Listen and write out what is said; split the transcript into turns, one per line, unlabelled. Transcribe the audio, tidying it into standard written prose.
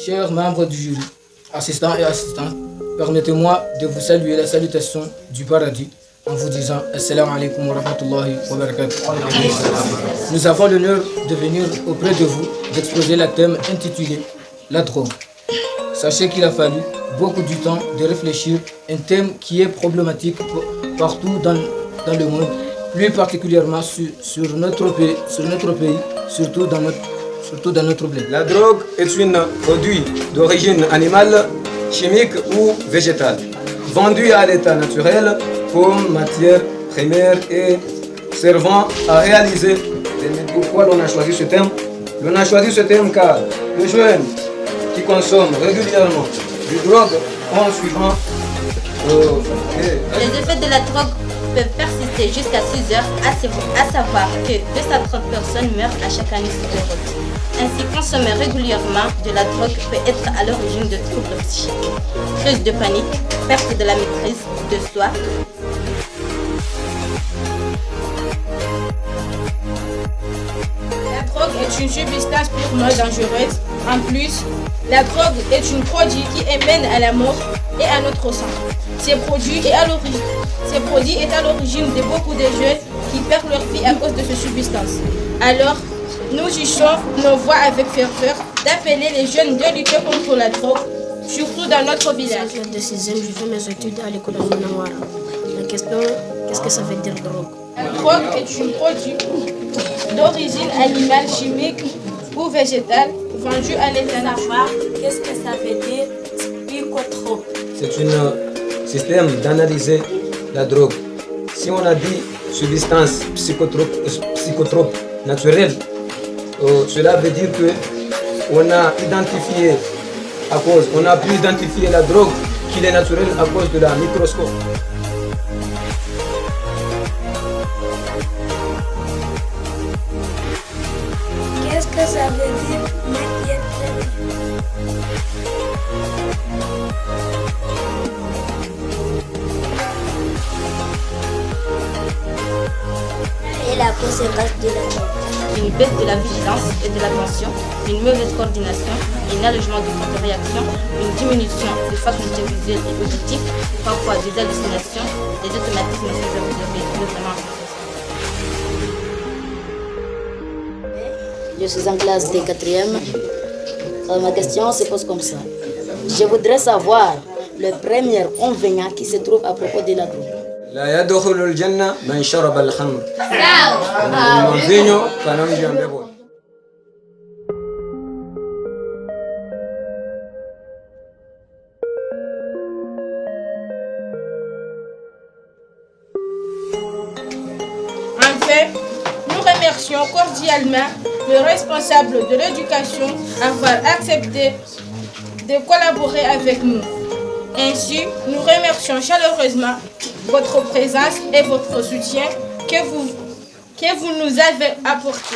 chers membres du jury, assistants et assistantes, permettez-moi de vous saluer la salutation du paradis en vous disant Assalamu alaikum wa rahmatullahi wa barakatuh. Nous avons l'honneur de venir auprès de vous d'exposer le thème intitulé La drogue. Sachez qu'il a fallu beaucoup de temps de réfléchir, un thème qui est problématique partout dans le monde, plus particulièrement sur notre pays, surtout dans notre blé.
La drogue est un produit d'origine animale, chimique ou végétale, vendu à l'état naturel comme matière première et servant à réaliser. Pourquoi on a choisi ce thème? On a choisi ce thème car les jeunes qui consomment régulièrement du drogue en suivant
les effets de la drogue peuvent persister jusqu'à 6 heures, à savoir que 230 personnes meurent à chaque année sur les routes. Ainsi, consommer régulièrement de la drogue peut être à l'origine de troubles psychiques, crise de panique, perte de la maîtrise de soi.
La drogue est une substance purement dangereuse. En plus, la drogue est un produit qui mène à la mort et à notre sang. Ce produit est à l'origine de beaucoup de jeunes qui perdent leur vie à cause de cette substance. Alors, nous jugeons nos voix avec ferveur d'appeler les jeunes de lutter contre la drogue, surtout dans notre village.
Je de 6e, je fais mes études à l'école de Manawara. La question, qu'est-ce que ça veut dire drogue?
La drogue est un produit d'origine animale, chimique ou végétale, vendu à l'état naturel.
Qu'est-ce que ça veut dire psychotrope?
C'est un système d'analyser la drogue. Si on a dit substance psychotrope naturelle, cela veut dire que on a pu identifier la drogue qu'il est naturelle à cause de la microscope.
Qu'est-ce que ça veut dire matière première? Et la conséquence de la drogue?
Une baisse de la vigilance et de l'attention, une mauvaise coordination, un allègement du temps de réaction, une diminution des facultés visuelles et auditives, parfois des hallucinations, des automatismes cérébraux notamment.
Je suis en classe de 4e. Ma question se pose comme ça. Je voudrais savoir le premier inconvénient qui se trouve à propos de la drogue.
لا يدخل الجنة من شرب الخمر.
Enfin, nous remercions cordialement le responsable de l'éducation d'avoir accepté de collaborer avec nous. Ainsi, nous remercions chaleureusement votre présence et votre soutien que vous nous avez apporté.